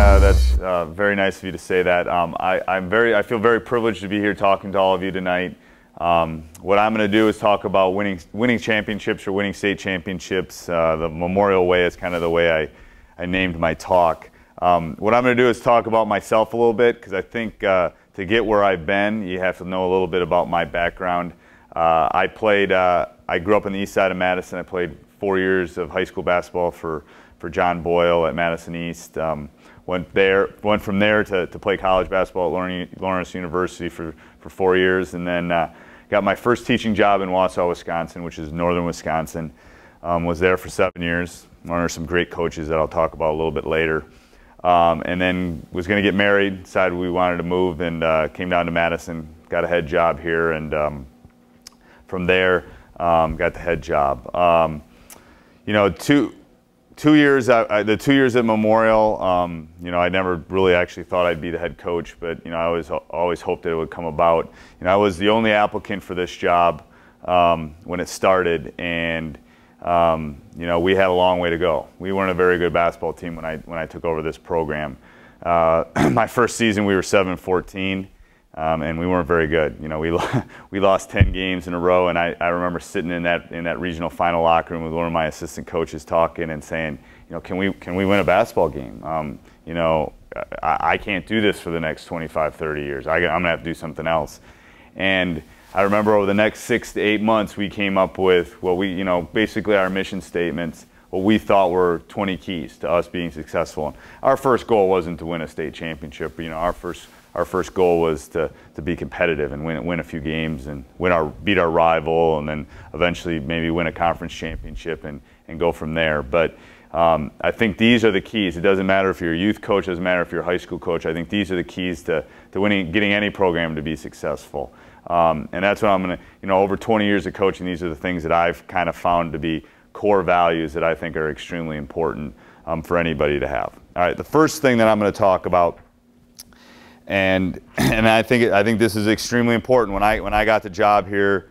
That's very nice of you to say that. I feel very privileged to be here talking to all of you tonight. What I'm going to do is talk about winning championships or winning state championships. The Memorial Way is kind of the way I named my talk. What I'm going to do is talk about myself a little bit, because I think to get where I've been, you have to know a little bit about my background. I grew up on the east side of Madison. I played 4 years of high school basketball for John Boyle at Madison East. Went from there to play college basketball at Lawrence University for 4 years, and then got my first teaching job in Wausau, Wisconsin, which is northern Wisconsin. Was there for 7 years. Learned under some great coaches that I'll talk about a little bit later. And then was going to get married, decided we wanted to move, and came down to Madison, got a head job here, and from there got the head job. You know, the 2 years at Memorial, you know, I never really actually thought I'd be the head coach, but, you know, I always hoped that it would come about. You know, I was the only applicant for this job when it started, and you know, we had a long way to go. We weren't a very good basketball team when I took over this program. My first season, we were 7-14. And we weren't very good. You know, we lost 10 games in a row, and I remember sitting in that regional final locker room with one of my assistant coaches talking and saying, you know, can we win a basketball game? You know, I can't do this for the next 25, 30 years. I'm gonna have to do something else. And I remember over the next 6 to 8 months, we came up with what you know, basically our mission statements, what we thought were 20 keys to us being successful. And our first goal wasn't to win a state championship. You know, our first goal was to be competitive and win a few games and beat our rival, and then eventually maybe win a conference championship and go from there. But I think these are the keys. It doesn't matter if you're a youth coach, it doesn't matter if you're a high school coach. I think these are the keys to getting any program to be successful. And that's what I'm going to, you know, over 20 years of coaching, these are the things that I've kind of found to be core values that I think are extremely important for anybody to have. All right, the first thing that I'm going to talk about, and I think this is extremely important. When I got the job here,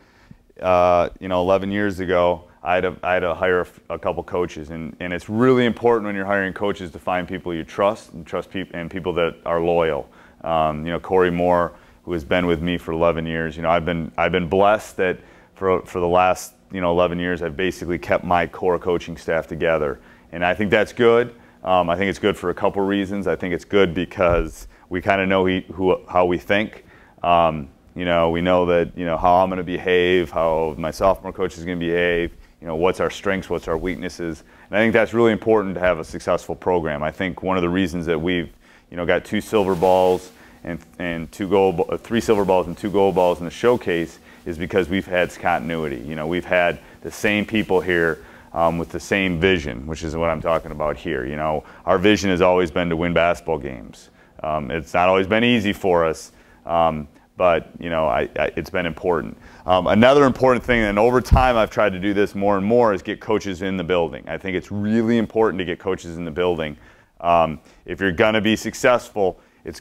you know, 11 years ago, I had to hire a couple coaches, and it's really important when you're hiring coaches to find people you trust and people that are loyal. You know, Corey Moore, who has been with me for 11 years. You know, I've been blessed that for the last 11 years, I've basically kept my core coaching staff together, and I think that's good. I think it's good for a couple reasons. I think it's good because we kind of know how we think. You know, we know that, you know, how I'm going to behave, how my sophomore coach is going to behave, you know, what's our strengths, what's our weaknesses. And I think that's really important to have a successful program. I think one of the reasons that we've, you know, got 2 silver balls and 3 silver balls and 2 gold balls in the showcase is because we've had continuity. You know, we've had the same people here with the same vision, which is what I'm talking about here. You know, our vision has always been to win basketball games. It's not always been easy for us, but, you know, it's been important. Another important thing, and over time I've tried to do this more and more, is get coaches in the building. I think it's really important to get coaches in the building. If you're going to be successful, it's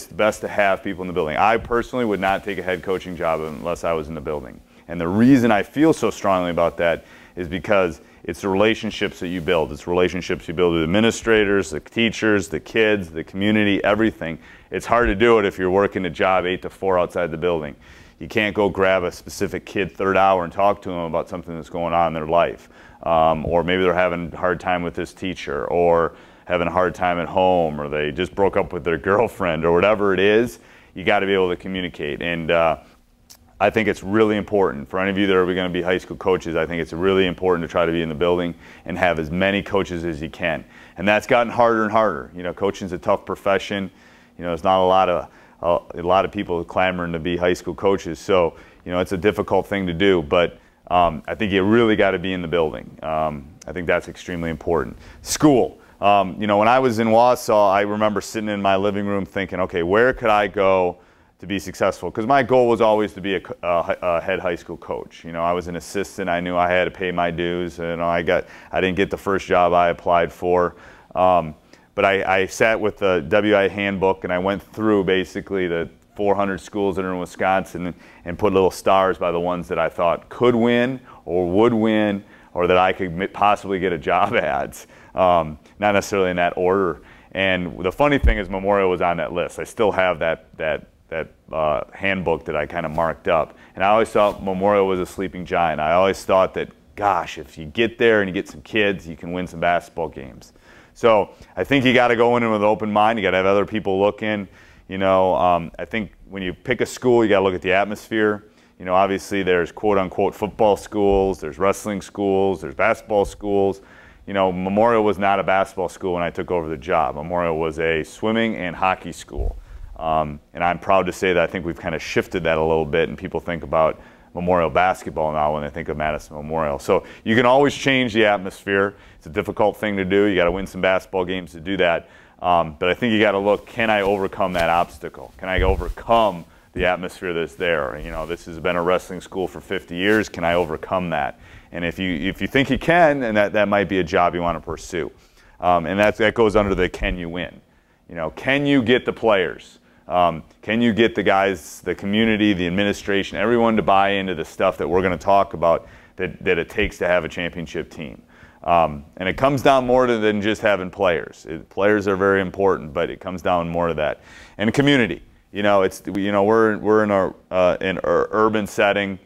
best to have people in the building. I personally would not take a head coaching job unless I was in the building. And the reason I feel so strongly about that is because it's the relationships that you build. It's relationships you build with administrators, the teachers, the kids, the community, everything. It's hard to do it if you're working a job 8 to 4 outside the building. You can't go grab a specific kid third hour and talk to them about something that's going on in their life. Or maybe they're having a hard time with this teacher, or having a hard time at home, or they just broke up with their girlfriend, or whatever it is. You got to be able to communicate. And I think it's really important for any of you that are going to be high school coaches. I think it's really important to try to be in the building and have as many coaches as you can. And that's gotten harder and harder. You know, coaching's a tough profession. You know, there's not a lot of people clamoring to be high school coaches. So, you know, it's a difficult thing to do. But I think you really got to be in the building. I think that's extremely important. School. You know, when I was in Wausau, I remember sitting in my living room thinking, okay, where could I go to be successful? Because my goal was always to be a head high school coach. You know, I was an assistant. I knew I had to pay my dues. You know, I didn't get the first job I applied for. But I sat with the WI handbook, and I went through basically the 400 schools that are in Wisconsin and put little stars by the ones that I thought could win or would win, or that I could possibly get a job at. Not necessarily in that order. And the funny thing is Memorial was on that list. I still have that handbook that I kind of marked up. And I always thought Memorial was a sleeping giant. I always thought that, gosh, if you get there and you get some kids, you can win some basketball games. So I think you got to go in with an open mind. You got to have other people looking. You know, I think when you pick a school, you got to look at the atmosphere. You know, obviously there's quote-unquote football schools, there's wrestling schools, there's basketball schools. You know, Memorial was not a basketball school when I took over the job. Memorial was a swimming and hockey school. And I'm proud to say that I think we've kind of shifted that a little bit, and people think about Memorial basketball now when they think of Madison Memorial. So you can always change the atmosphere. It's a difficult thing to do. You got to win some basketball games to do that. But I think you got to look, can I overcome that obstacle? Can I overcome the atmosphere that's there? You know, this has been a wrestling school for 50 years. Can I overcome that? And if you think you can, then that might be a job you want to pursue. And that goes under the can you win? You know, can you get the players? Can you get the guys, the community, the administration, everyone to buy into the stuff that we're going to talk about that it takes to have a championship team? And it comes down more to than just having players. Players are very important, but it comes down more to that. And community. You know, we're in an urban setting,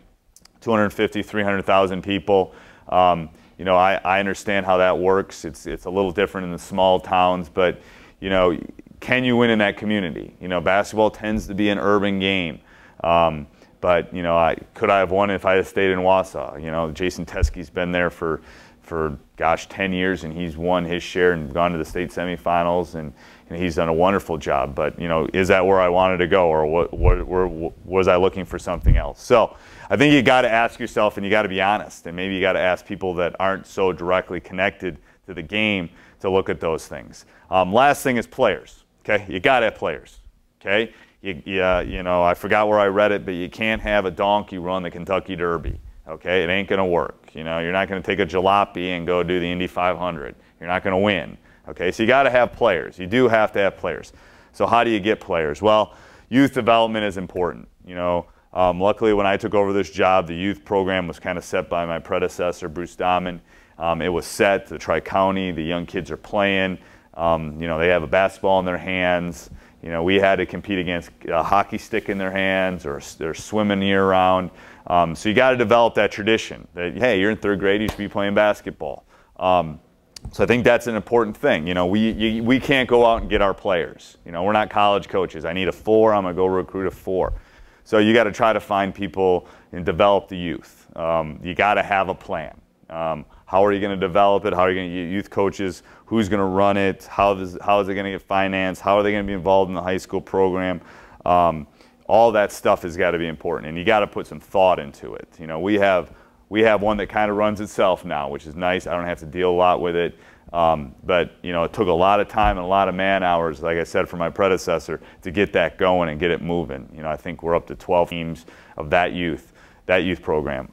250, 300,000 people. You know, I understand how that works. It's a little different in the small towns, but you know, can you win in that community? You know, basketball tends to be an urban game. But, you know, could I have won if I had stayed in Wausau? You know, Jason Teskey's been there for gosh, 10 years, and he's won his share and gone to the state semifinals, and he's done a wonderful job. But, you know, is that where I wanted to go, or was I looking for something else? So I think you got to ask yourself, and you got to be honest, and maybe you got to ask people that aren't so directly connected to the game to look at those things. Last thing is players. Okay, you got to have players. Okay, you know, I forgot where I read it, but you can't have a donkey run the Kentucky Derby. Okay, it ain't going to work. You know, you're not going to take a jalopy and go do the Indy 500. You're not going to win. Okay, so you got to have players. You do have to have players. So how do you get players? Well, youth development is important. You know, luckily when I took over this job, the youth program was kind of set by my predecessor, Bruce Dahman. It was set to Tri-County. The young kids are playing. You know, they have a basketball in their hands. You know, we had to compete against a hockey stick in their hands, or they're swimming year-round. So you got to develop that tradition that, hey, you're in third grade, you should be playing basketball. So I think that's an important thing. You know, we can't go out and get our players. You know, we're not college coaches. I need a 4, I'm going to go recruit a 4. So you got to try to find people and develop the youth. You got to have a plan. How are you going to develop it? How are you going to get youth coaches? Who's going to run it? How is it going to get financed? How are they going to be involved in the high school program? All that stuff has got to be important, and you got to put some thought into it. You know, we have one that kind of runs itself now, which is nice. I don't have to deal a lot with it. But you know, it took a lot of time and a lot of man hours, like I said, for my predecessor to get that going and get it moving. You know, I think we're up to 12 teams of that youth program.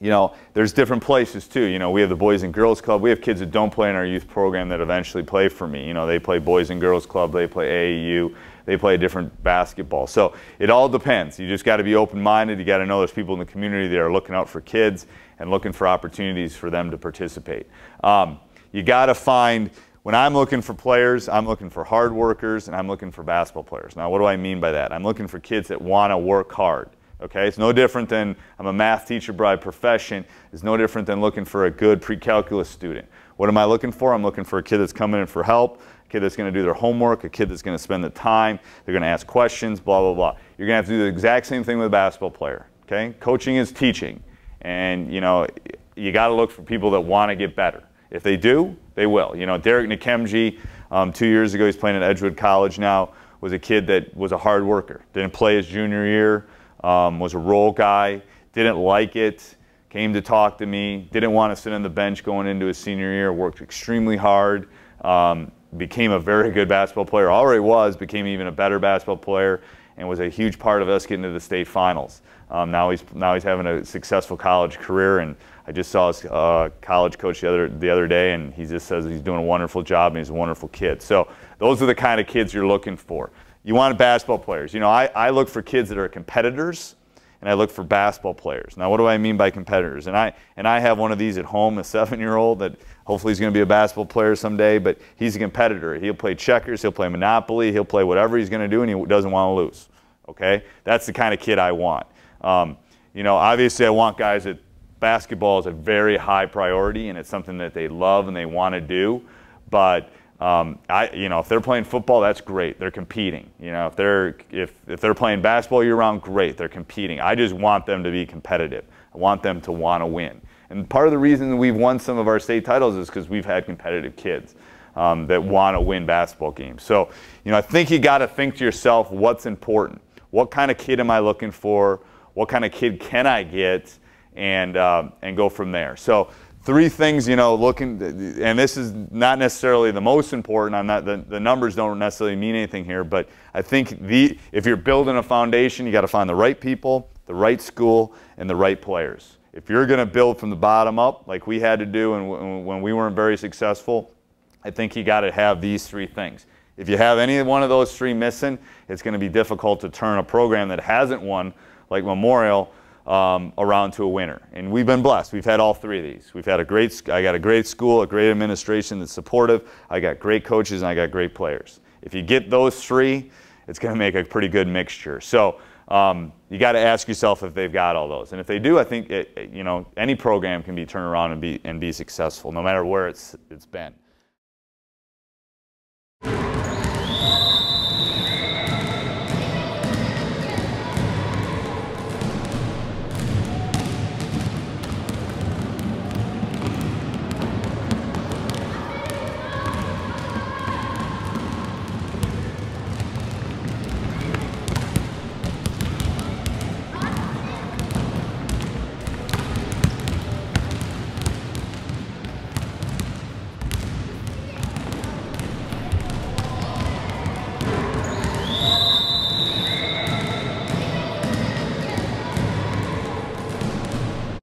You know, there's different places too. You know, we have the Boys and Girls Club. We have kids that don't play in our youth program that eventually play for me. You know, they play Boys and Girls Club, they play AAU, they play a different basketball. So it all depends. You just got to be open-minded. You got to know there's people in the community that are looking out for kids and looking for opportunities for them to participate. You got to find, when I'm looking for players, I'm looking for hard workers and I'm looking for basketball players. Now, what do I mean by that? I'm looking for kids that want to work hard. Okay, it's no different than, I'm a math teacher by profession. It's no different than looking for a good pre-calculus student. What am I looking for? I'm looking for a kid that's coming in for help, a kid that's going to do their homework, a kid that's going to spend the time, they're going to ask questions, blah, blah, blah. You're going to have to do the exact same thing with a basketball player. Okay, coaching is teaching. And, you know, you got to look for people that want to get better. If they do, they will. You know, Derek Nikemji, 2 years ago, he's playing at Edgewood College now, was a kid that was a hard worker. Didn't play his junior year. Was a role guy, didn't like it, came to talk to me, didn't want to sit on the bench going into his senior year, worked extremely hard, became a very good basketball player, already was, became even a better basketball player, and was a huge part of us getting to the state finals. Now he's having a successful college career, and I just saw his college coach the other day, and he just says he's doing a wonderful job and he's a wonderful kid. So those are the kind of kids you're looking for. You want basketball players. You know, I look for kids that are competitors, and I look for basketball players. Now, what do I mean by competitors? And I have one of these at home, a 7-year-old that hopefully he's going to be a basketball player someday, but he's a competitor. He'll play checkers, he'll play Monopoly, he'll play whatever he's going to do, and he doesn't want to lose. Okay? That's the kind of kid I want. You know, obviously I want guys that basketball is a very high priority, and it's something that they love and they want to do. But you know, if they're playing football, that's great. They're competing. You know, if they're playing basketball year-round, great. They're competing. I just want them to be competitive. I want them to want to win. And part of the reason we've won some of our state titles is because we've had competitive kids that want to win basketball games. So, you know, I think you got to think to yourself, what's important? What kind of kid am I looking for? What kind of kid can I get? And go from there. So 3 things, you know, and this is not necessarily the most important. I'm not, the numbers don't necessarily mean anything here, but I think if you're building a foundation, you got to find the right people, the right school, and the right players. If you're going to build from the bottom up, like we had to do and when we weren't very successful, I think you got to have these 3 things. If you have any one of those 3 missing, it's going to be difficult to turn a program that hasn't won, like Memorial, around to a winner. And we've been blessed. We've had all 3 of these. We've had I got a great school, a great administration that's supportive. I got great coaches, and I got great players. If you get those 3, it's going to make a pretty good mixture. So you got to ask yourself if they've got all those. And if they do, I think you know, any program can be turned around and be successful, no matter where it's been.